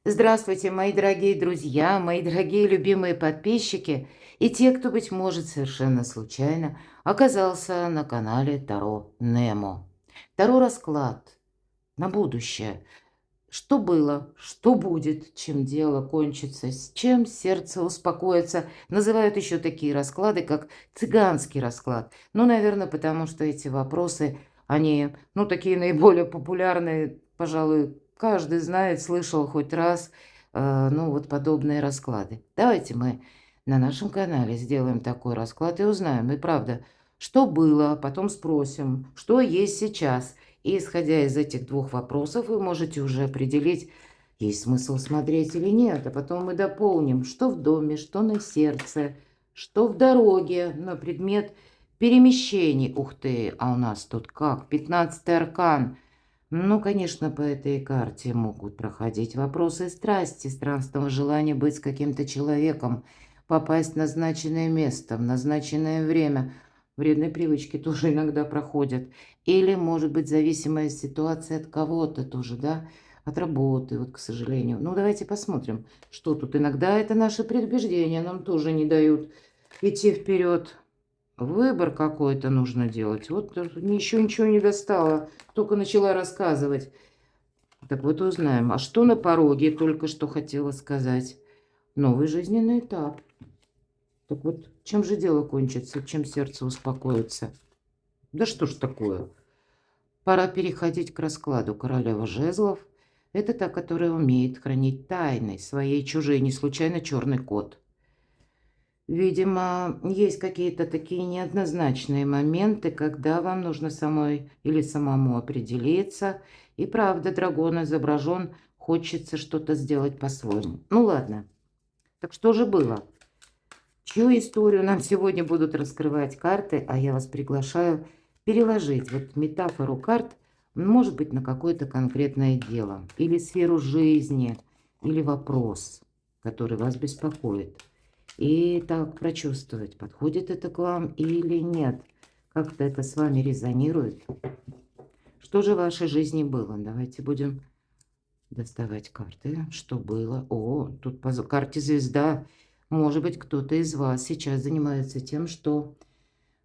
Здравствуйте, мои дорогие друзья, мои дорогие любимые подписчики и те, кто, быть может, совершенно случайно оказался на канале Таро Немо. Таро-расклад на будущее. Что было, что будет, чем дело кончится, с чем сердце успокоится. Называют еще такие расклады, как цыганский расклад. Ну, наверное, потому что эти вопросы, они, такие наиболее популярные, пожалуй, каждый знает, слышал хоть раз, подобные расклады. Давайте мы на нашем канале сделаем такой расклад и узнаем, и правда, что было, потом спросим, что есть сейчас. И исходя из этих двух вопросов, вы можете уже определить, есть смысл смотреть или нет. А потом мы дополним, что в доме, что на сердце, что в дороге на предмет перемещений. Ух ты, а у нас тут как? 15-й аркан. Ну, конечно, по этой карте могут проходить вопросы страсти, странного желания быть с каким-то человеком, попасть в назначенное место, в назначенное время. Вредные привычки тоже иногда проходят. Или, может быть, зависимая ситуация от кого-то тоже, да, от работы, вот, к сожалению. Ну, давайте посмотрим, что тут. Иногда это наши предубеждения нам тоже не дают идти вперед. Выбор какой-то нужно делать. Вот еще ничего не достала, только начала рассказывать. Так вот узнаем, а что на пороге, только что хотела сказать. Новый жизненный этап. Так вот, чем же дело кончится, чем сердце успокоится? Да что ж такое? Пора переходить к раскладу. Королева жезлов– это та, которая умеет хранить тайны своей чужие, не случайно черный кот. Видимо, есть какие-то такие неоднозначные моменты, когда вам нужно самой или самому определиться. И правда, дракон изображен, хочется что-то сделать по-своему. Ну ладно, так что же было? Чью историю нам сегодня будут раскрывать карты, а я вас приглашаю переложить вот метафору карт, может быть, на какое-то конкретное дело, или сферу жизни, или вопрос, который вас беспокоит. И так прочувствовать, подходит это к вам или нет. Как-то это с вами резонирует. Что же в вашей жизни было? Давайте будем доставать карты. Что было? О, тут по карте звезда. Может быть, кто-то из вас сейчас занимается тем, что,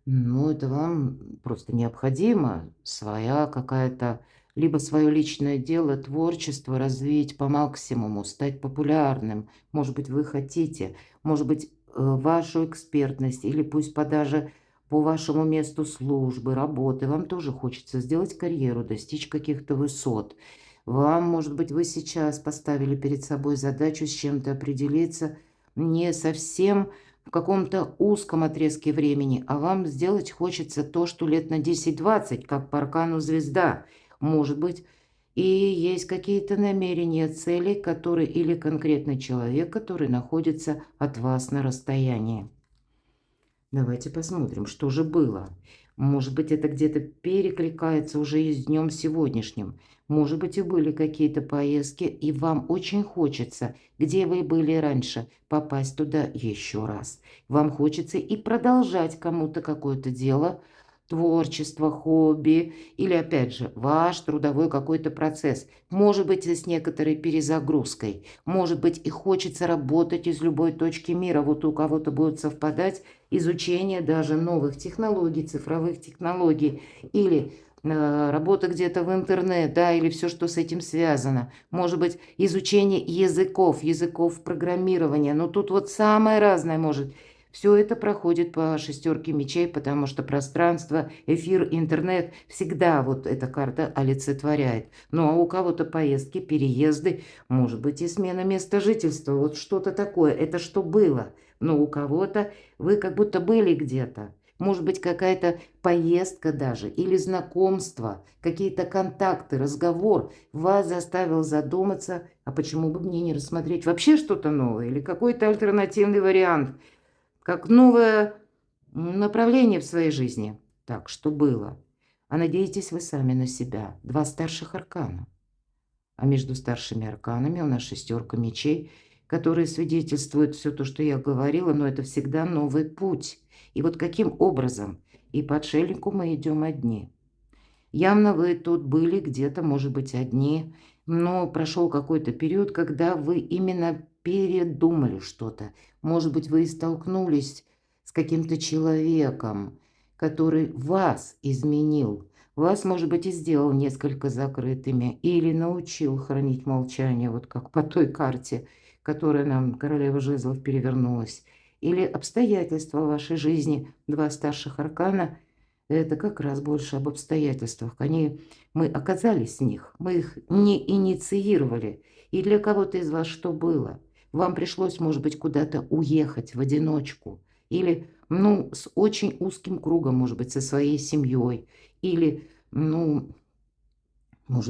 это вам просто необходимо. Своя какая-то, либо свое личное дело, творчество развить по максимуму, стать популярным. Может быть, вы хотите, может быть, вашу экспертность, или пусть даже по вашему месту службы, работы, вам тоже хочется сделать карьеру, достичь каких-то высот. Вам, может быть, вы сейчас поставили перед собой задачу с чем-то определиться, не совсем в каком-то узком отрезке времени, а вам сделать хочется то, что лет на 10-20, как по аркану звезда. Может быть, и есть какие-то намерения, цели, которые или конкретный человек, который находится от вас на расстоянии. Давайте посмотрим, что же было. Может быть, это где-то перекликается уже и с днем сегодняшним. Может быть, и были какие-то поездки, и вам очень хочется, где вы были раньше, попасть туда еще раз. Вам хочется и продолжать кому-то какое-то дело, творчество, хобби, или, опять же, ваш трудовой какой-то процесс. Может быть, и с некоторой перезагрузкой. Может быть, и хочется работать из любой точки мира. Вот у кого-то будет совпадать изучение даже новых технологий, цифровых технологий, или работа где-то в интернет, да, или все, что с этим связано. Может быть, изучение языков программирования. Но тут вот самое разное может. Все это проходит по шестерке мечей, потому что пространство, эфир, интернет всегда вот эта карта олицетворяет. Ну, а у кого-то поездки, переезды, может быть, и смена места жительства. Вот что-то такое. Это что было? Но у кого-то вы как будто были где-то. Может быть, какая-то поездка даже, или знакомство, какие-то контакты, разговор вас заставил задуматься, а почему бы мне не рассмотреть вообще что-то новое, или какой-то альтернативный вариант, как новое направление в своей жизни. Так, что было? А надеетесь вы сами на себя. Два старших аркана. А между старшими арканами у нас шестерка мечей, которые свидетельствуют все то, что я говорила, но это всегда новый путь. И вот каким образом? И по отшельнику мы идем одни. Явно вы тут были где-то, может быть, одни, но прошел какой-то период, когда вы именно передумали что-то. Может быть, вы и столкнулись с каким-то человеком, который вас изменил. Вас, может быть, и сделал несколько закрытыми или научил хранить молчание, вот как по той карте, которая нам, королева жезлов, перевернулась. Или обстоятельства вашей жизни, два старших аркана, это как раз больше об обстоятельствах. Мы оказались в них, мы их не инициировали. И для кого-то из вас что было? Вам пришлось, может быть, куда-то уехать в одиночку. Или, с очень узким кругом, может быть, со своей семьей. Или, может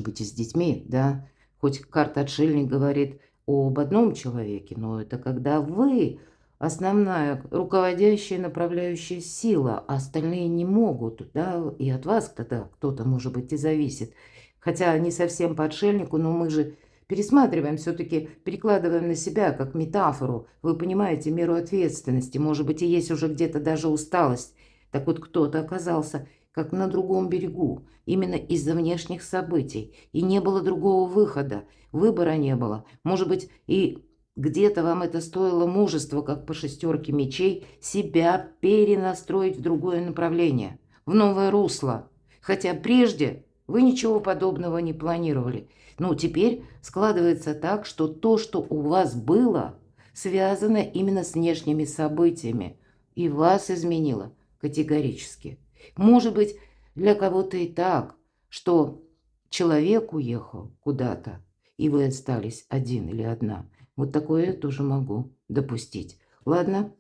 быть, и с детьми, да. Хоть карта отшельник говорит об одном человеке, но это когда вы основная руководящая, направляющая сила, а остальные не могут, да, и от вас тогда кто-то, может быть, и зависит. Хотя не совсем по отшельнику, но мы же пересматриваем, все-таки перекладываем на себя как метафору. Вы понимаете меру ответственности, может быть, и есть уже где-то даже усталость. Так вот, кто-то оказался как на другом берегу, именно из-за внешних событий, и не было другого выхода, выбора не было. Может быть, и где-то вам это стоило мужества, как по шестерке мечей, себя перенастроить в другое направление, в новое русло. Хотя прежде вы ничего подобного не планировали. Но теперь складывается так, что то, что у вас было, связано именно с внешними событиями, и вас изменило категорически. Может быть, для кого-то и так, что человек уехал куда-то, и вы остались один или одна. Вот такое я тоже могу допустить. Ладно,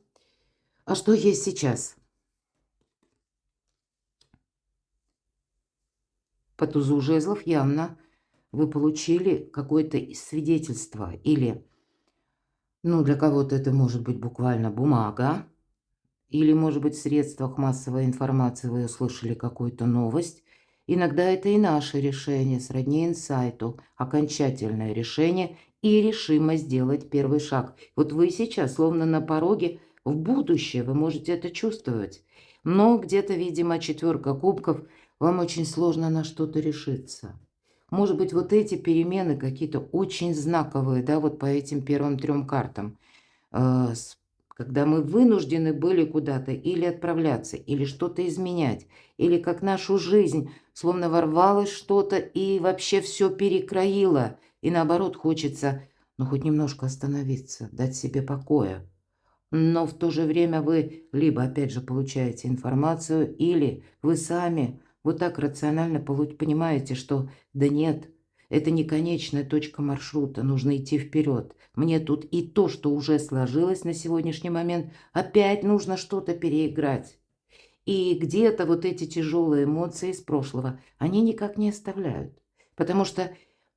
а что есть сейчас? По тузу жезлов явно вы получили какое-то свидетельство или, для кого-то это может быть буквально бумага, или, может быть, в средствах массовой информации вы услышали какую-то новость. Иногда это и наше решение, сродни инсайту, окончательное решение и решимость сделать первый шаг. Вот вы сейчас словно на пороге в будущее, вы можете это чувствовать. Но где-то, видимо, четверка кубков, вам очень сложно на что-то решиться. Может быть, вот эти перемены какие-то очень знаковые, да, вот по этим первым трем картам, когда мы вынуждены были куда-то или отправляться, или что-то изменять, или как нашу жизнь словно ворвалось что-то и вообще все перекроило, и наоборот хочется, хоть немножко остановиться, дать себе покоя. Но в то же время вы либо, опять же, получаете информацию, или вы сами вот так рационально понимаете, что да нет, это не конечная точка маршрута, нужно идти вперед. Мне тут и то, что уже сложилось на сегодняшний момент, опять нужно что-то переиграть. И где-то вот эти тяжелые эмоции из прошлого, они никак не оставляют. Потому что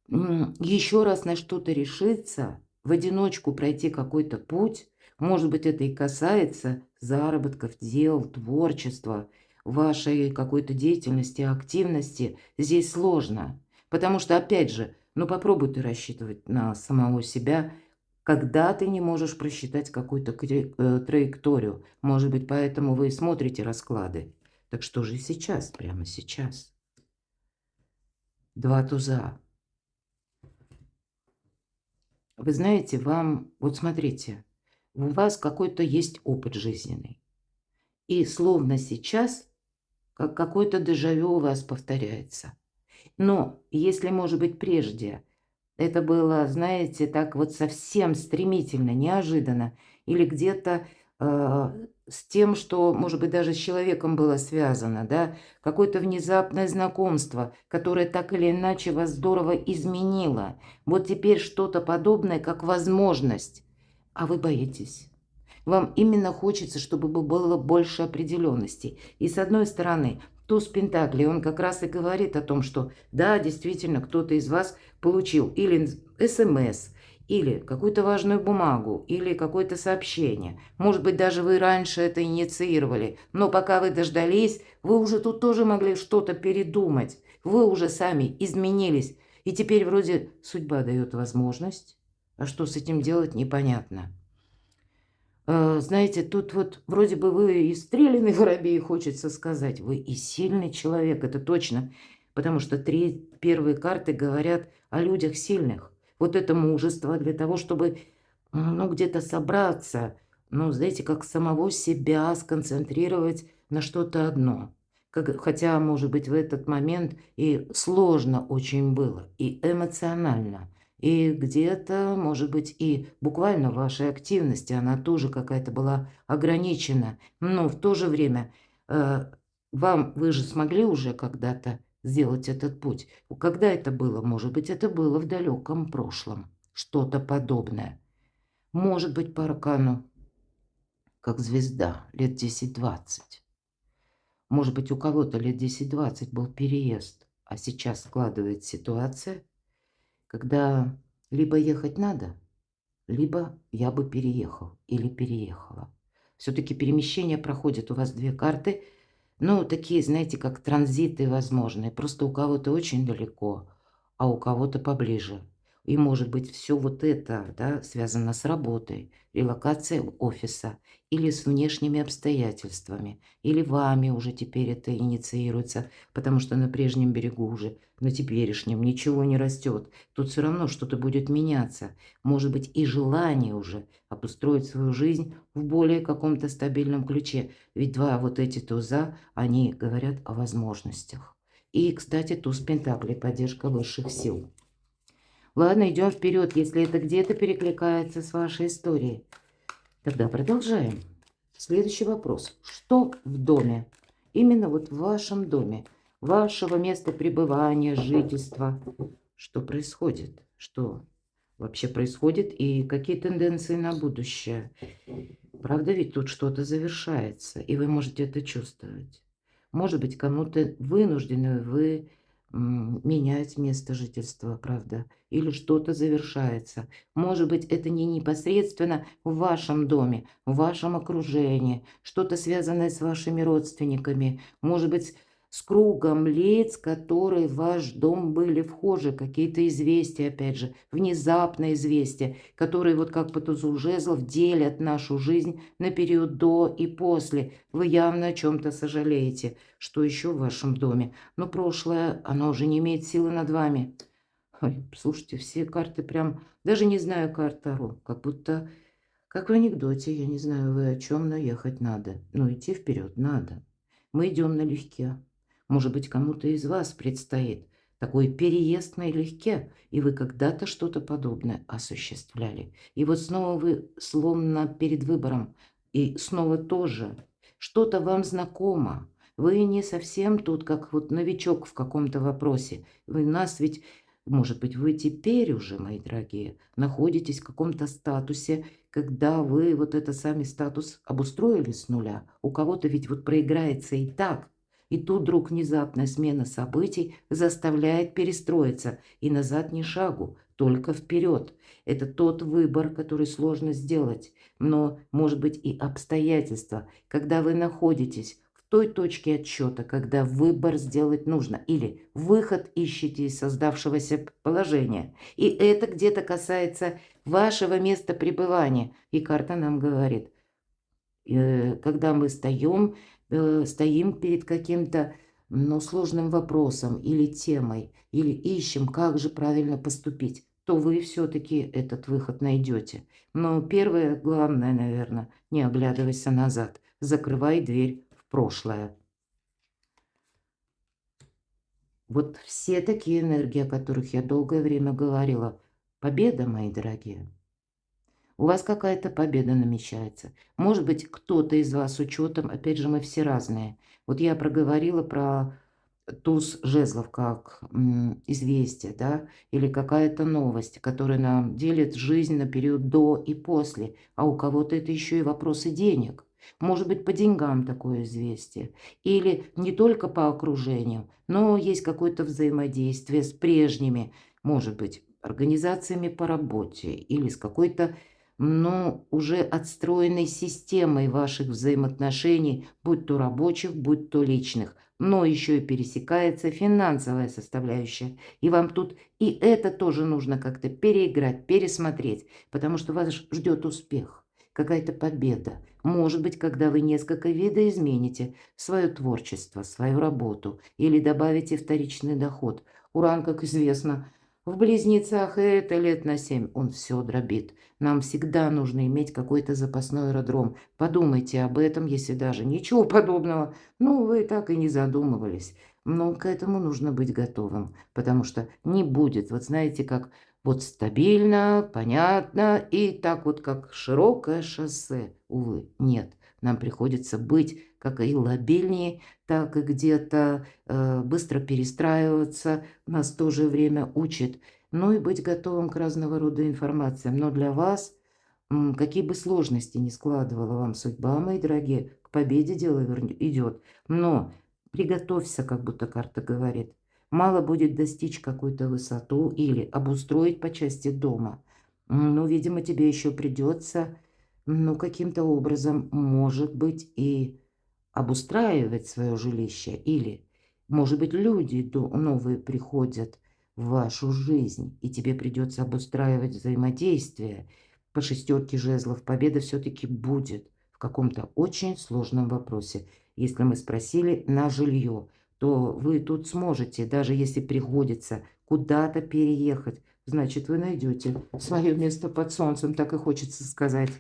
еще раз на что-то решиться, в одиночку пройти какой-то путь, может быть, это и касается заработков, дел, творчества, вашей какой-то деятельности, активности, здесь сложно. Потому что, опять же, попробуй ты рассчитывать на самого себя, когда ты не можешь просчитать какую-то траекторию. Может быть, поэтому вы и смотрите расклады. Так что же сейчас, прямо сейчас? Два туза. Вы знаете, вот смотрите, у вас какой-то есть опыт жизненный. И словно сейчас, как какой-то дежавю у вас повторяется. Но если, может быть, прежде это было, знаете, так вот совсем стремительно, неожиданно, или где-то с тем, что, может быть, даже с человеком было связано, да, какое-то внезапное знакомство, которое так или иначе вас здорово изменило. Вот теперь что-то подобное, как возможность, а вы боитесь. Вам именно хочется, чтобы было больше определенности. И с одной стороны, туз Пентаклей, он как раз и говорит о том, что да, действительно, кто-то из вас получил или СМС, или какую-то важную бумагу, или какое-то сообщение. Может быть, даже вы раньше это инициировали, но пока вы дождались, вы уже тут тоже могли что-то передумать. Вы уже сами изменились, и теперь вроде судьба дает возможность, а что с этим делать, непонятно. Знаете, тут вот вроде бы вы и стрелянный воробей, хочется сказать. Вы и сильный человек, это точно. потому что первые карты говорят о людях сильных. Вот это мужество для того, чтобы, ну, где-то собраться, ну, знаете, как самого себя сконцентрировать на что-то одно. Хотя, может быть, в этот момент и сложно очень было, и эмоционально, и где-то, может быть, и буквально вашей активности она тоже какая-то была ограничена. Но в то же время вы же смогли уже когда-то сделать этот путь. Когда это было? Может быть, это было в далеком прошлом. Что-то подобное. Может быть, по аркану, как звезда, лет 10-20. Может быть, у кого-то лет 10-20 был переезд, а сейчас складывается ситуация, когда либо ехать надо, либо я бы переехал или переехала. Все-таки перемещение проходит у вас две карты, ну, такие, знаете, как транзиты возможные. Просто у кого-то очень далеко, а у кого-то поближе. И, может быть, все вот это, да, связано с работой, релокацией офиса или с внешними обстоятельствами, или вами уже теперь это инициируется, потому что на прежнем берегу уже, на теперешнем ничего не растет. Тут все равно что-то будет меняться. Может быть, и желание уже обустроить свою жизнь в более каком-то стабильном ключе. Ведь два вот эти туза, они говорят о возможностях. И, кстати, туз Пентаклей, поддержка высших сил. Ладно, идем вперед, если это где-то перекликается с вашей историей. Тогда продолжаем. Следующий вопрос. Что в доме? Именно вот в вашем доме, вашего места пребывания, жительства. Что происходит? Что вообще происходит и какие тенденции на будущее? Правда, ведь тут что-то завершается, и вы можете это чувствовать. Может быть, кому-то вынуждены вы менять место жительства, правда, или что-то завершается. Может быть, это не непосредственно в вашем доме, в вашем окружении, что-то связанное с вашими родственниками, может быть, с кругом лиц, которые в ваш дом были вхожи, какие-то известия, опять же, внезапные известия, которые вот как по тузу жезлов делят нашу жизнь на период до и после. Вы явно о чем-то сожалеете. Что еще в вашем доме? Но прошлое, оно уже не имеет силы над вами. Ой, слушайте, все карты прям, даже не знаю карт Таро, как будто, как в анекдоте, я не знаю вы о чем, но ехать надо. Но идти вперед надо. Мы идем налегке. Может быть, кому-то из вас предстоит такой переезд налегке, и вы когда-то что-то подобное осуществляли. И вот снова вы словно перед выбором, и снова тоже что-то вам знакомо. Вы не совсем тут, как вот новичок в каком-то вопросе. Вы нас ведь, может быть, вы теперь уже, мои дорогие, находитесь в каком-то статусе, когда вы вот это сами статус обустроили с нуля. У кого-то ведь вот проиграется и так. И тут вдруг внезапная смена событий заставляет перестроиться. И назад ни шагу, только вперед. Это тот выбор, который сложно сделать. Но, может быть, и обстоятельства, когда вы находитесь в той точке отсчета, когда выбор сделать нужно. Или выход ищете из создавшегося положения. И это где-то касается вашего места пребывания. И карта нам говорит, когда мы стоим перед каким-то, ну, сложным вопросом или темой, или ищем, как же правильно поступить, то вы все-таки этот выход найдете. Но первое, главное, наверное, не оглядывайся назад. Закрывай дверь в прошлое. Вот все такие энергии, о которых я долгое время говорила. Победа, мои дорогие. У вас какая-то победа намечается. Может быть, кто-то из вас с учетом, опять же, мы все разные. Вот я проговорила про туз жезлов как известие, да, или какая-то новость, которая нам делит жизнь на период до и после. А у кого-то это еще и вопросы денег. Может быть, по деньгам такое известие. Или не только по окружению, но есть какое-то взаимодействие с прежними, может быть, организациями по работе или с какой-то, но уже отстроенной системой ваших взаимоотношений, будь то рабочих, будь то личных. Но еще и пересекается финансовая составляющая. И вам тут и это тоже нужно как-то переиграть, пересмотреть, потому что вас ждет успех. какая-то победа. Может быть, когда вы несколько видоизмените свое творчество, свою работу или добавите вторичный доход. Уран, как известно, в Близнецах, и это лет на 7 он все дробит. Нам всегда нужно иметь какой-то запасной аэродром. Подумайте об этом, если даже ничего подобного, ну, вы так и не задумывались. Но к этому нужно быть готовым, потому что не будет, вот знаете, как вот стабильно, понятно, и так вот как широкое шоссе. Увы, нет. Нам приходится быть как и лобильнее, так и где-то быстро перестраиваться. Нас в то же время учит. Ну и быть готовым к разного рода информациям. Но для вас, какие бы сложности ни складывала вам судьба, мои дорогие, к победе дело идет. Но приготовься, как будто карта говорит. Мало будет достичь какую-то высоту или обустроить по части дома. Ну, видимо, тебе еще придется, ну, каким-то образом, может быть, и обустраивать свое жилище. Или, может быть, люди новые приходят в вашу жизнь, и тебе придется обустраивать взаимодействие. По шестерке жезлов победа все-таки будет в каком-то очень сложном вопросе. Если мы спросили на жилье, то вы тут сможете, даже если приходится куда-то переехать, значит, вы найдете свое место под солнцем, так и хочется сказать.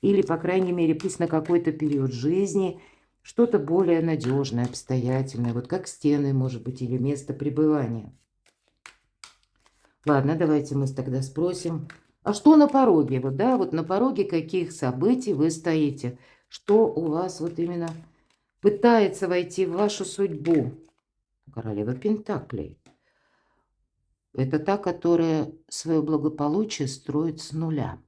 Или, по крайней мере, пусть на какой-то период жизни что-то более надежное, обстоятельное, вот как стены, может быть, или место пребывания. Ладно, давайте мы тогда спросим, а что на пороге? Вот, да, вот на пороге каких событий вы стоите? Что у вас вот именно пытается войти в вашу судьбу? Королева Пентаклей. Это та, которая свое благополучие строит с нуля.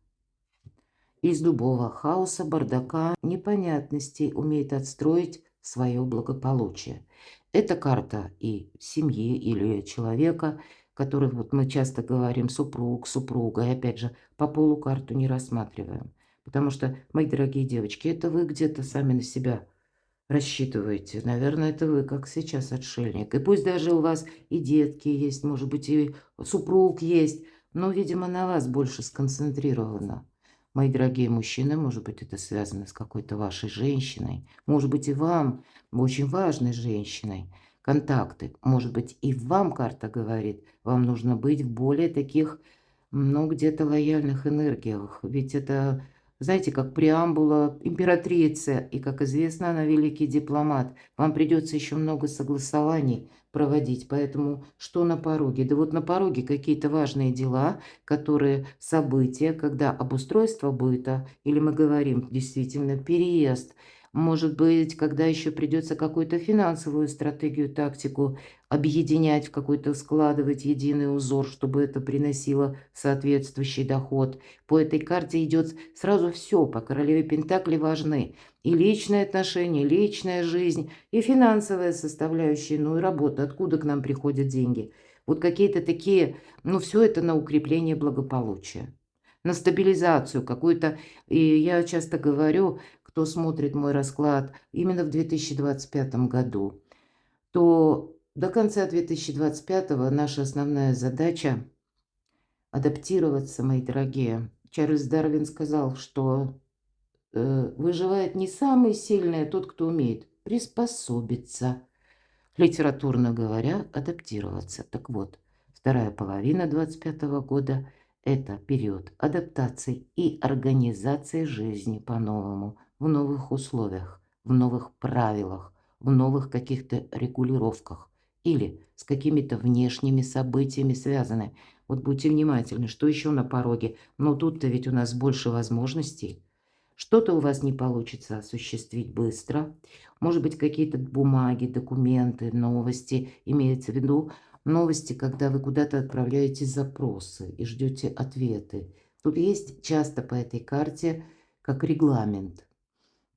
Из любого хаоса, бардака, непонятностей умеет отстроить свое благополучие. Это карта и семьи или человека, который, вот мы часто говорим, супруг, супруга, и опять же, по полу карту не рассматриваем. Потому что, мои дорогие девочки, это вы где-то сами на себя рассчитываете. Наверное, это вы, как сейчас, отшельник. И пусть даже у вас и детки есть, может быть, и супруг есть, но, видимо, на вас больше сконцентрировано. Мои дорогие мужчины, может быть, это связано с какой-то вашей женщиной. Может быть, и вам, очень важной женщиной, контакты. Может быть, и вам карта говорит, вам нужно быть в более таких, ну, где-то лояльных энергиях. Ведь это, знаете, как преамбула императрицы, и, как известно, она великий дипломат. Вам придется еще много согласований проводить, поэтому что на пороге? Да вот на пороге какие-то важные дела, которые, события, когда обустройство быта, или мы говорим действительно переезд, может быть, когда еще придется какую-то финансовую стратегию, тактику объединять в какой-то, складывать единый узор, чтобы это приносило соответствующий доход. По этой карте идет сразу все. По королеве Пентакли важны и личные отношения, личная жизнь, и финансовая составляющая, ну и работа. Откуда к нам приходят деньги? Вот какие-то такие, ну все это на укрепление благополучия, на стабилизацию какую-то. И я часто говорю, кто смотрит мой расклад именно в 2025 году, то до конца 2025 наша основная задача — адаптироваться, мои дорогие. Чарльз Дарвин сказал, что выживает не самый сильный, а тот, кто умеет приспособиться. Литературно говоря, адаптироваться. Так вот, вторая половина 2025 года — это период адаптации и организации жизни по-новому, в новых условиях, в новых правилах, в новых каких-то регулировках или с какими-то внешними событиями связаны. Вот будьте внимательны, что еще на пороге. Но тут-то ведь у нас больше возможностей. Что-то у вас не получится осуществить быстро. Может быть, какие-то бумаги, документы, новости. Имеется в виду новости, когда вы куда-то отправляете запросы и ждете ответы. Тут есть часто по этой карте как регламент.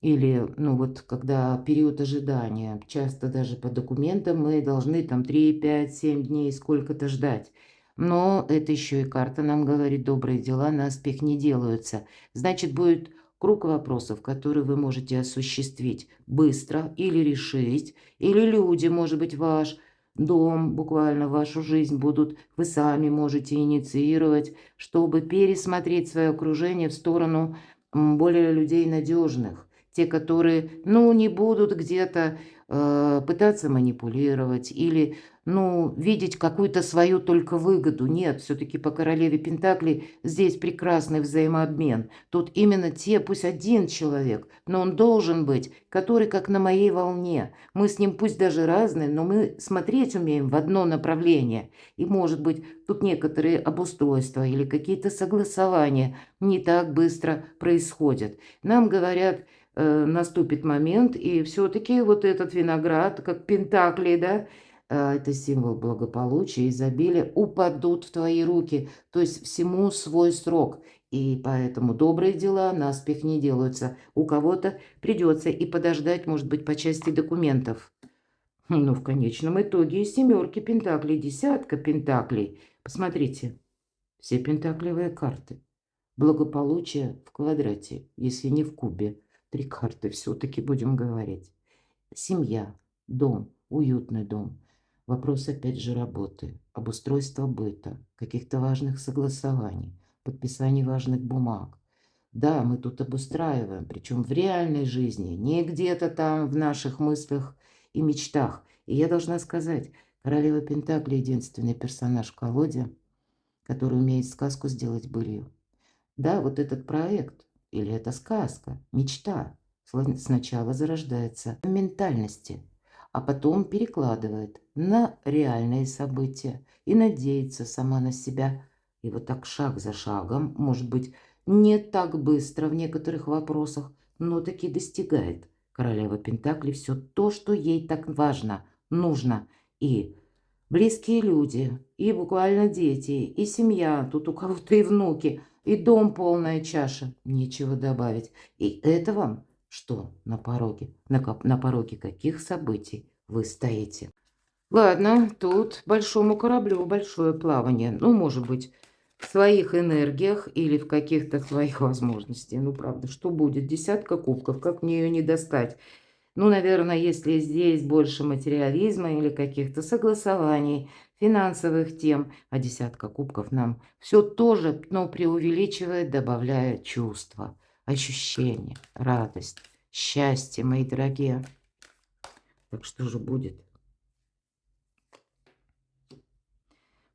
Или, ну вот, когда период ожидания, часто даже по документам мы должны там 3, 5, 7 дней сколько-то ждать. Но это еще и карта нам говорит, добрые дела на успех не делаются. Значит, будет круг вопросов, которые вы можете осуществить быстро или решить, или люди, может быть, ваш дом, буквально вашу жизнь будут, вы сами можете инициировать, чтобы пересмотреть свое окружение в сторону более людей надежных. Те, которые, ну, не будут где-то пытаться манипулировать или, ну, видеть какую-то свою только выгоду. Нет, все-таки по королеве Пентаклей здесь прекрасный взаимообмен. Тут именно те, пусть один человек, но он должен быть, который как на моей волне. Мы с ним пусть даже разные, но мы смотреть умеем в одно направление. И, может быть, тут некоторые обустройства или какие-то согласования не так быстро происходят. Нам говорят, наступит момент, и все-таки вот этот виноград, как пентакли, да, это символ благополучия, изобилия, упадут в твои руки, то есть всему свой срок. И поэтому добрые дела наспех не делаются. У кого-то придется и подождать, может быть, по части документов. Ну, в конечном итоге и семерки пентаклей, десятка пентаклей. Посмотрите, все пентаклевые карты. Благополучие в квадрате, если не в кубе. 3 карты все-таки будем говорить. Семья, дом, уютный дом. Вопрос опять же работы, обустройства быта, каких-то важных согласований, подписаний важных бумаг. Да, мы тут обустраиваем, причем в реальной жизни, не где-то там в наших мыслях и мечтах. И я должна сказать, королева Пентакли единственный персонаж в колоде, который умеет сказку сделать былью. Да, вот этот проект, или это сказка, мечта, сначала зарождается в ментальности, а потом перекладывает на реальные события и надеется сама на себя. И вот так шаг за шагом, может быть, не так быстро в некоторых вопросах, но таки достигает королева Пентаклей все то, что ей так важно, нужно. И близкие люди, и буквально дети, и семья, тут у кого-то и внуки, и дом полная чаша, нечего добавить. И это вам что на пороге? На пороге каких событий вы стоите? Ладно, тут большому кораблю большое плавание. Ну, может быть, в своих энергиях или в каких-то своих возможностях. Ну, правда, что будет? Десятка кубков, как мне ее не достать? Ну, наверное, если здесь больше материализма или каких-то согласований, финансовых тем, а десятка кубков нам все тоже, но преувеличивает, добавляя чувства, ощущения, радость, счастье, мои дорогие. Так что же будет?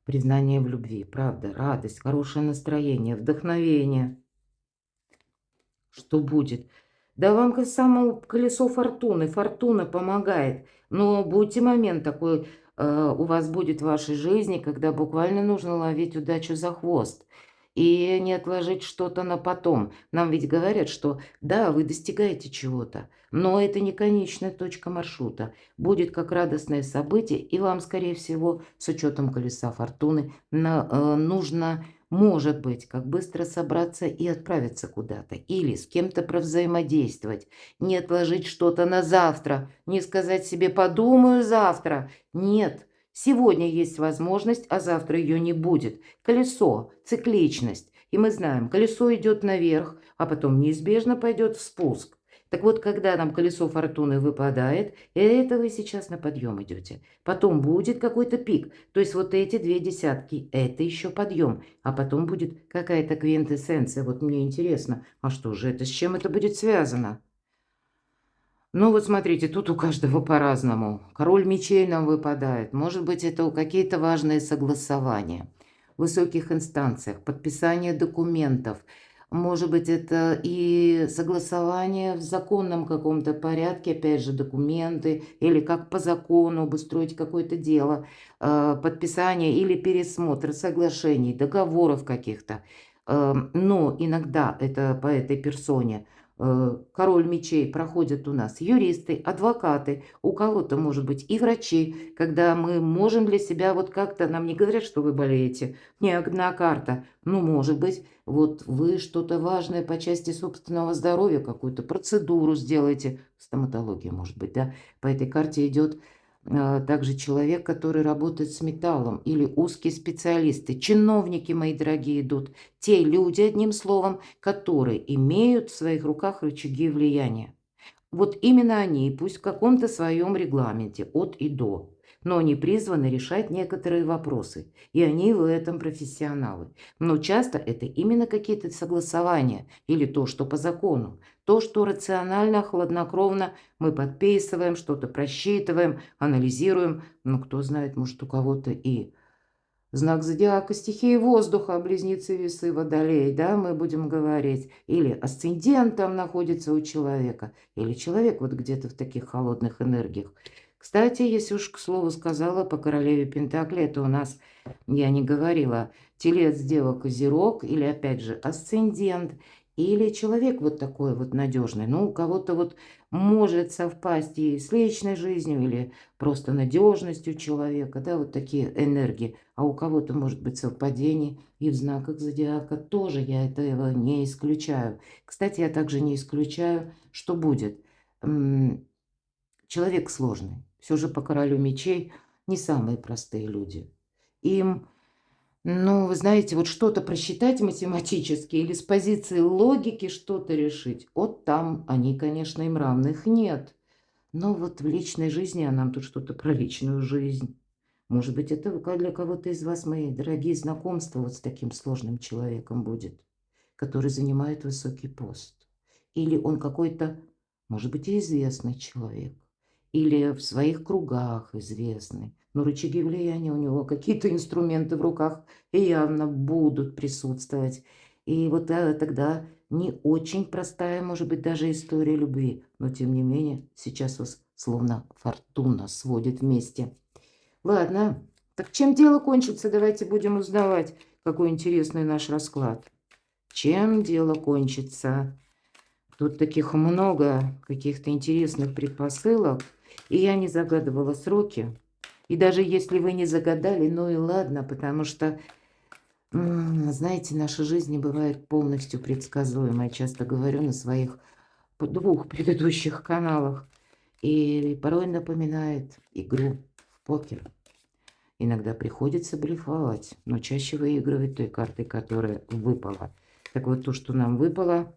Признание в любви, правда, радость, хорошее настроение, вдохновение. Что будет? Да вам само колесо фортуны. Фортуна помогает. Но будьте момент такой, у вас будет в вашей жизни, когда буквально нужно ловить удачу за хвост. И не отложить что-то на потом. Нам ведь говорят, что да, вы достигаете чего-то, но это не конечная точка маршрута. Будет как радостное событие, и вам, скорее всего, с учетом колеса фортуны, нужно, может быть, как быстро собраться и отправиться куда-то. Или с кем-то провзаимодействовать. Не отложить что-то на завтра. Не сказать себе «подумаю завтра». Нет. Сегодня есть возможность, а завтра ее не будет. Колесо, цикличность. И мы знаем, колесо идет наверх, а потом неизбежно пойдет в спуск. Так вот, когда нам колесо фортуны выпадает, это вы сейчас на подъем идете. Потом будет какой-то пик. То есть вот эти 2 десятки, это еще подъем. А потом будет какая-то квинтэссенция. Вот мне интересно, а что же это, с чем это будет связано? Ну вот смотрите, тут у каждого по-разному. Король мечей нам выпадает. Может быть, это какие-то важные согласования в высоких инстанциях, подписание документов. Может быть, это и согласование в законном каком-то порядке, опять же, документы, или как по закону обустроить какое-то дело, подписание или пересмотр соглашений, договоров каких-то. Но иногда это по этой персоне король мечей проходят у нас юристы, адвокаты, у кого-то, может быть, и врачи, когда мы можем для себя вот как-то, нам не говорят, что вы болеете, не одна карта, ну, может быть, вот вы что-то важное по части собственного здоровья, какую-то процедуру сделаете, стоматология, может быть, да, по этой карте идет также человек, который работает с металлом, или узкие специалисты, чиновники, мои дорогие, идут, те люди, одним словом, которые имеют в своих руках рычаги влияния. Вот именно они, пусть в каком-то своем регламенте, от и до. но они призваны решать некоторые вопросы, и они в этом профессионалы. Но часто это именно какие-то согласования или то, что по закону, то, что рационально, хладнокровно мы подписываем, что-то просчитываем, анализируем. Ну, кто знает, может, у кого-то и знак зодиака стихии воздуха, близнецы, весы, водолей, да, мы будем говорить. Или асцендент там находится у человека, или человек вот где-то в таких холодных энергиях. Кстати, если уж к слову сказала по королеве Пентакли, это у нас, я не говорила, телец, дева, козерог, или опять же асцендент, или человек вот такой вот надежный. Ну, у кого-то вот может совпасть и с личной жизнью, или просто надежностью человека, да, вот такие энергии. А у кого-то может быть совпадение и в знаках зодиака тоже, я этого не исключаю. Кстати, я также не исключаю, что будет. Человек сложный. Все же по королю мечей не самые простые люди. Им, ну, вы знаете, вот что-то просчитать математически или с позиции логики что-то решить, вот там они, конечно, им равных нет. Но вот в личной жизни, а нам тут что-то про личную жизнь. Может быть, это для кого-то из вас, мои дорогие, знакомства вот с таким сложным человеком будет, который занимает высокий пост. Или он какой-то, может быть, и известный человек. Или в своих кругах известный. Но рычаги влияния у него, какие-то инструменты в руках явно будут присутствовать. И вот тогда не очень простая, может быть, даже история любви. Но, тем не менее, сейчас вас словно фортуна сводит вместе. Ладно, так чем дело кончится, давайте будем узнавать, какой интересный наш расклад. Чем дело кончится? Тут таких много каких-то интересных предпосылок, и я не загадывала сроки. И даже если вы не загадали, ну и ладно, потому что, знаете, наша жизнь не бывает полностью предсказуемой. Я часто говорю на своих двух предыдущих каналах. И порой напоминает игру в покер. Иногда приходится блефовать, но чаще выигрывать той картой, которая выпала. Так вот, то, что нам выпало,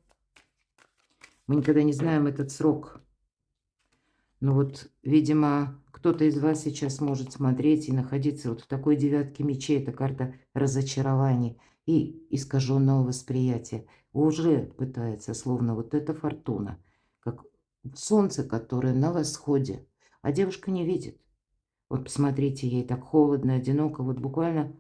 мы никогда не знаем этот срок. Но вот, видимо, кто-то из вас сейчас может смотреть и находиться вот в такой девятке мечей. Это карта разочарований и искаженного восприятия. Уже пытается, словно вот эта фортуна, как солнце, которое на восходе, а девушка не видит. Вот посмотрите, ей так холодно, одиноко. Вот буквально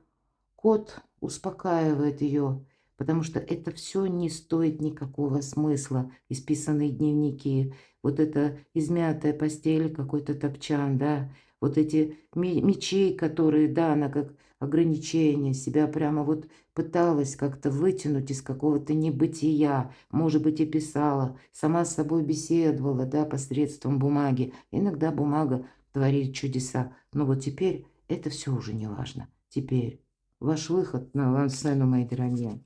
кот успокаивает ее, потому что это все не стоит никакого смысла. Исписанные дневники, вот эта измятая постель, какой-то топчан, да, вот эти мечи, которые, да, она как ограничение себя прямо вот пыталась как-то вытянуть из какого-то небытия, может быть, и писала, сама с собой беседовала, да, посредством бумаги. Иногда бумага творит чудеса, но вот теперь это все уже не важно. Теперь ваш выход на авансцену, мои дорогие.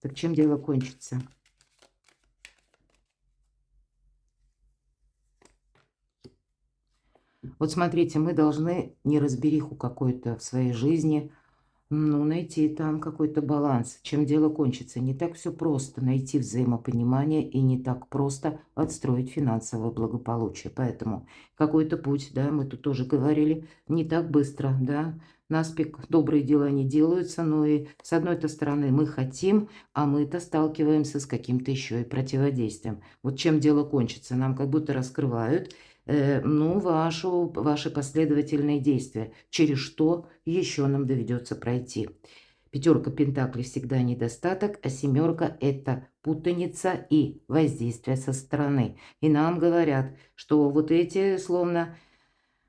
Так чем дело кончится? Вот смотрите, мы должны неразбериху какой-то в своей жизни, ну, найти там какой-то баланс. Чем дело кончится? Не так все просто найти взаимопонимание и не так просто отстроить финансовое благополучие. Поэтому какой-то путь, да, мы тут тоже говорили, не так быстро, да. Наспех добрые дела не делаются, но и с одной-то стороны мы хотим, а мы-то сталкиваемся с каким-то еще и противодействием. Вот чем дело кончится? Нам как будто раскрывают ну, ваши последовательные действия, через что еще нам доведется пройти. Пятерка пентаклей всегда недостаток, а семерка – это путаница и воздействие со стороны. И нам говорят, что вот эти, словно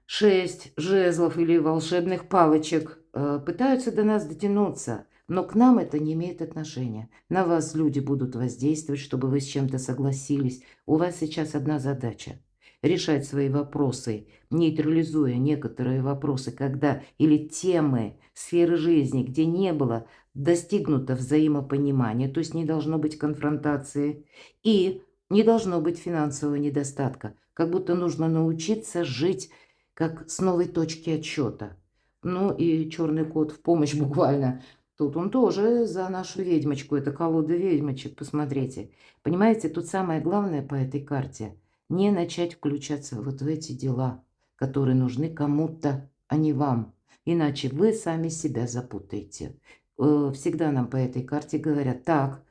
6 жезлов или волшебных палочек, пытаются до нас дотянуться, но к нам это не имеет отношения. На вас люди будут воздействовать, чтобы вы с чем-то согласились. У вас сейчас одна задача – решать свои вопросы, нейтрализуя некоторые вопросы, когда или темы, сферы жизни, где не было достигнуто взаимопонимания, то есть не должно быть конфронтации и не должно быть финансового недостатка. Как будто нужно научиться жить как с новой точки отсчета. Ну и черный кот в помощь буквально. Тут он тоже за нашу ведьмочку. Это колода ведьмочек, посмотрите. Понимаете, тут самое главное по этой карте – не начать включаться вот в эти дела, которые нужны кому-то а не вам. Иначе вы сами себя запутаете. Всегда нам по этой карте говорят: так,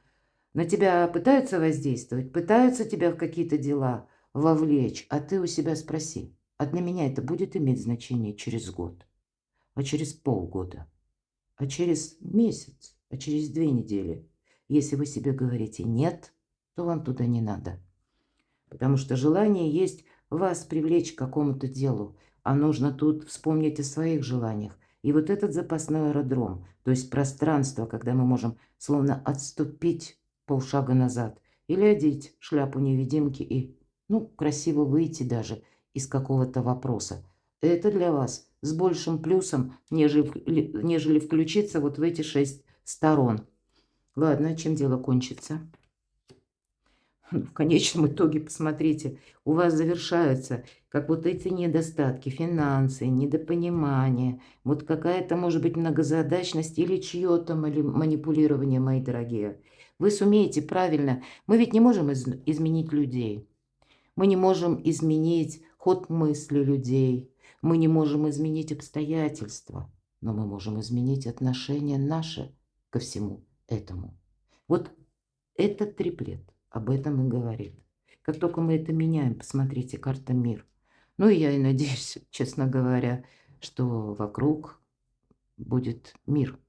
на тебя пытаются воздействовать, пытаются тебя в какие-то дела вовлечь, а ты у себя спроси: а для меня это будет иметь значение через год, а через полгода, а через месяц, а через 2 недели? Если вы себе говорите нет, то вам туда не надо. Потому что желание есть вас привлечь к какому-то делу, а нужно тут вспомнить о своих желаниях. И вот этот запасной аэродром, то есть пространство, когда мы можем словно отступить полшага назад или одеть шляпу невидимки и, ну, красиво выйти даже из какого-то вопроса. Это для вас с большим плюсом, нежели включиться вот в эти 6 сторон. Ладно, чем дело кончится? В конечном итоге, посмотрите, у вас завершаются как вот эти недостатки, финансы, недопонимание, вот какая-то, может быть, многозадачность или чье-то манипулирование, мои дорогие. Вы сумеете правильно, мы ведь не можем изменить людей, мы не можем изменить ход мысли людей, мы не можем изменить обстоятельства, но мы можем изменить отношение наше ко всему этому. Вот этот триплет об этом и говорит. Как только мы это меняем, посмотрите, карта мир. Ну и я и надеюсь, честно говоря, что вокруг будет мир.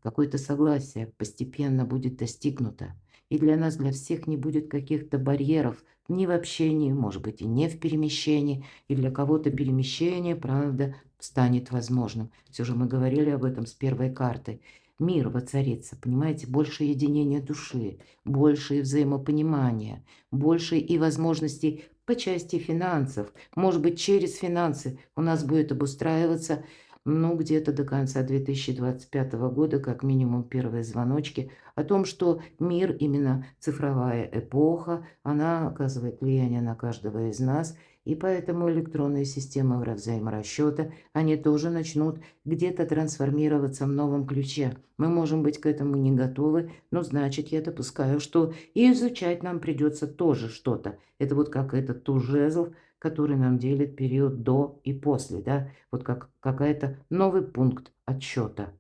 Какое-то согласие постепенно будет достигнуто. И для нас, для всех не будет каких-то барьеров ни в общении, может быть, и не в перемещении. И для кого-то перемещение, правда, станет возможным. Все же мы говорили об этом с первой картой. Мир воцарится, понимаете, больше единения души, больше взаимопонимания, больше и возможностей по части финансов. Может быть, через финансы у нас будет обустраиваться, ну, где-то до конца 2025 года, как минимум, первые звоночки о том, что мир, именно цифровая эпоха, она оказывает влияние на каждого из нас, и поэтому электронные системы взаиморасчета, они тоже начнут где-то трансформироваться в новом ключе. Мы можем быть к этому не готовы, но значит, я допускаю, что и изучать нам придется тоже что-то. Это вот как этот туз жезлов, который нам делит период до и после, да, вот как какая-то новый пункт отсчета.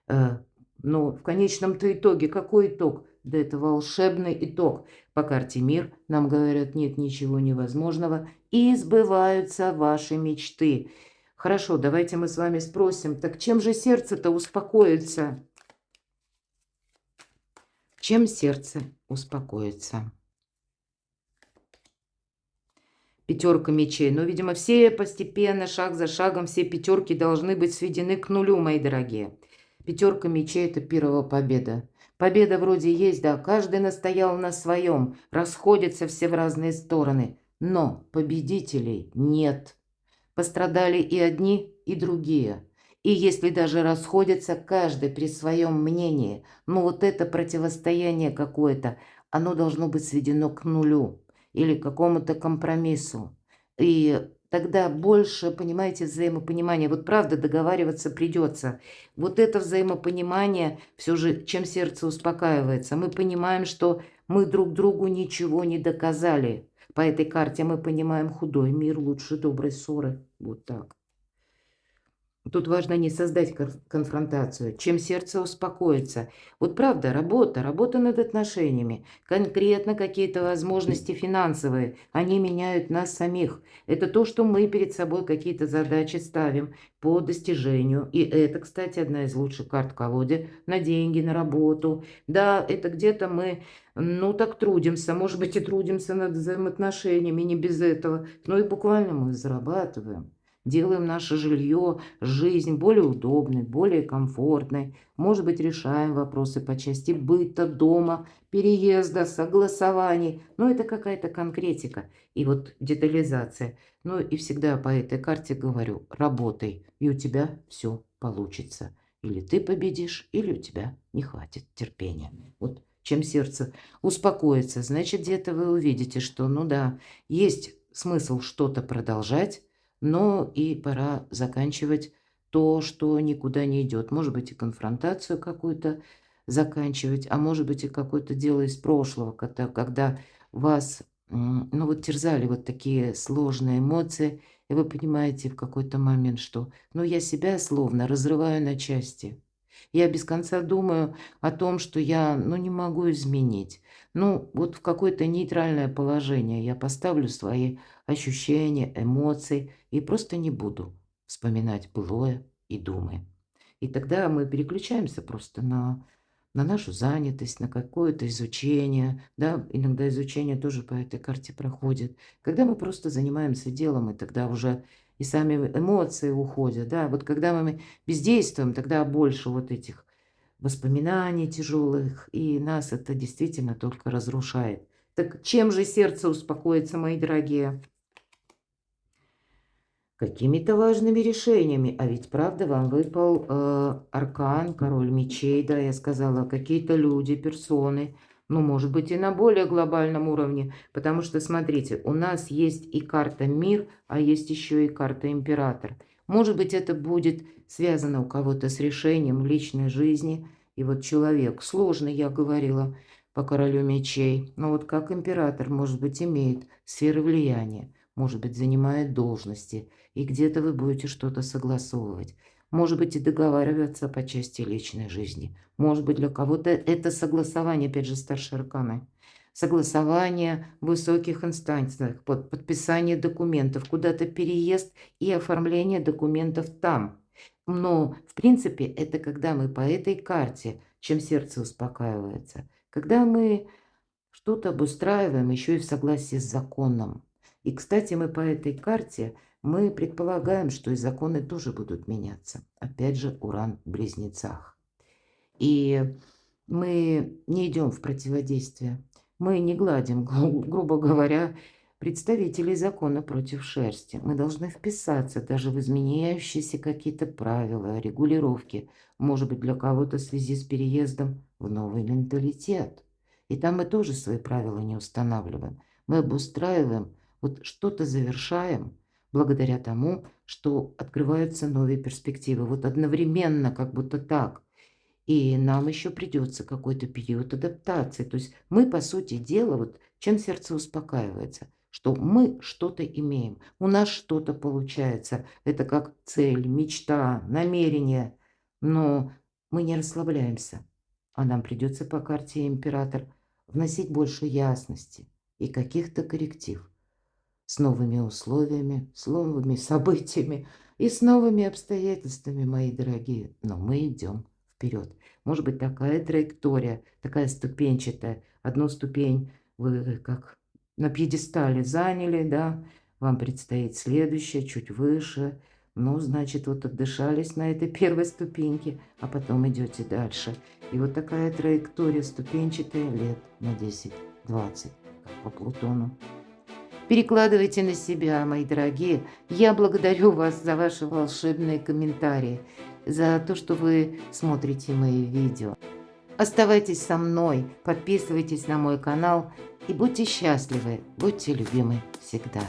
Но в конечном-то итоге, какой итог? Да это волшебный итог. По карте мир нам говорят, нет ничего невозможного, и сбываются ваши мечты. Хорошо, давайте мы с вами спросим, так чем же сердце-то успокоится? Чем сердце успокоится? Пятерка мечей. Но, видимо, все постепенно, шаг за шагом, все пятерки должны быть сведены к нулю, мои дорогие. Пятерка мечей – это первая победа. Победа вроде есть, да, каждый настоял на своем, расходятся все в разные стороны. Но победителей нет. Пострадали и одни, и другие. И если даже расходятся, каждый при своем мнении, ну вот это противостояние какое-то, оно должно быть сведено к нулю или к какому-то компромиссу. И тогда больше, понимаете, взаимопонимания. Вот правда, договариваться придется. Вот это взаимопонимание, все же, чем сердце успокаивается. Мы понимаем, что мы друг другу ничего не доказали. По этой карте мы понимаем, худой мир лучше доброй ссоры. Вот так. Тут важно не создать конфронтацию, чем сердце успокоится. Вот правда, работа над отношениями, конкретно какие-то возможности финансовые, они меняют нас самих. Это то, что мы перед собой какие-то задачи ставим по достижению. И это, кстати, одна из лучших карт в колоде на деньги, на работу. Да, это где-то мы, ну, так трудимся, может быть, и трудимся над взаимоотношениями, не без этого. Но и буквально мы зарабатываем. Делаем наше жилье, жизнь более удобной, более комфортной. Может быть, решаем вопросы по части быта, дома, переезда, согласований. Но это какая-то конкретика и вот детализация. Ну и всегда по этой карте говорю, работай, и у тебя все получится. Или ты победишь, или у тебя не хватит терпения. Вот чем сердце успокоится, значит, где-то вы увидите, что, ну да, есть смысл что-то продолжать, но и пора заканчивать то, что никуда не идет. Может быть, и конфронтацию какую-то заканчивать, а может быть, и какое-то дело из прошлого, когда вас, ну вот терзали вот такие сложные эмоции, И вы понимаете в какой-то момент, что, ну, я себя словно разрываю на части. Я без конца думаю о том, что я, ну, не могу изменить. Ну, вот в какое-то нейтральное положение я поставлю свои ощущения, эмоции и просто не буду вспоминать былое и думы. И тогда мы переключаемся просто на нашу занятость, на какое-то изучение. Да, иногда изучение тоже по этой карте проходит. Когда мы просто занимаемся делом, и тогда уже и сами эмоции уходят. Да, вот когда мы бездействуем, тогда больше вот этих воспоминаний тяжелых, и нас это действительно только разрушает. Так чем же сердце успокоится, мои дорогие? Какими-то важными решениями. А ведь правда вам выпал аркан, король мечей, да, я сказала, какие-то люди, персоны, ну, может быть, и на более глобальном уровне, потому что, смотрите, у нас есть и карта мир, а есть еще и карта император. Может быть, это будет связано у кого-то с решением личной жизни, и вот человек сложный, я говорила, по королю мечей, но вот как император, может быть, имеет сферы влияния, может быть, занимает должности, и где-то вы будете что-то согласовывать. Может быть, и договариваться по части личной жизни. Может быть, для кого-то это согласование, опять же, старшие арканы. Согласование в высоких инстанциях, подписание документов, куда-то переезд и оформление документов там. Но, в принципе, это когда мы по этой карте, чем сердце успокаивается. Когда мы что-то обустраиваем еще и в согласии с законом. И, кстати, мы по этой карте, мы предполагаем, что и законы тоже будут меняться. Опять же, Уран в Близнецах. И мы не идем в противодействие. Мы не гладим, грубо говоря, представителей закона против шерсти. Мы должны вписаться даже в изменяющиеся какие-то правила, регулировки. Может быть, для кого-то в связи с переездом в новый менталитет. И там мы тоже свои правила не устанавливаем. Мы обустраиваем, вот что-то завершаем благодаря тому, что открываются новые перспективы. Вот одновременно, как будто так. И нам еще придется какой-то период адаптации. То есть мы, по сути дела, вот чем сердце успокаивается, что мы что-то имеем, у нас что-то получается. Это как цель, мечта, намерение. Но мы не расслабляемся. А нам придется по карте император вносить больше ясности и каких-то корректив с новыми условиями, с новыми событиями и с новыми обстоятельствами, мои дорогие. Но мы идем вперед. Может быть, такая траектория, такая ступенчатая. Одну ступень вы как на пьедестале заняли, да, вам предстоит следующая, чуть выше. Ну, значит, вот отдышались на этой первой ступеньке, а потом идете дальше. И вот такая траектория ступенчатая лет на 10-20, как по Плутону. Перекладывайте на себя, мои дорогие. Я благодарю вас за ваши волшебные комментарии, за то, что вы смотрите мои видео. Оставайтесь со мной, подписывайтесь на мой канал и будьте счастливы, будьте любимы всегда.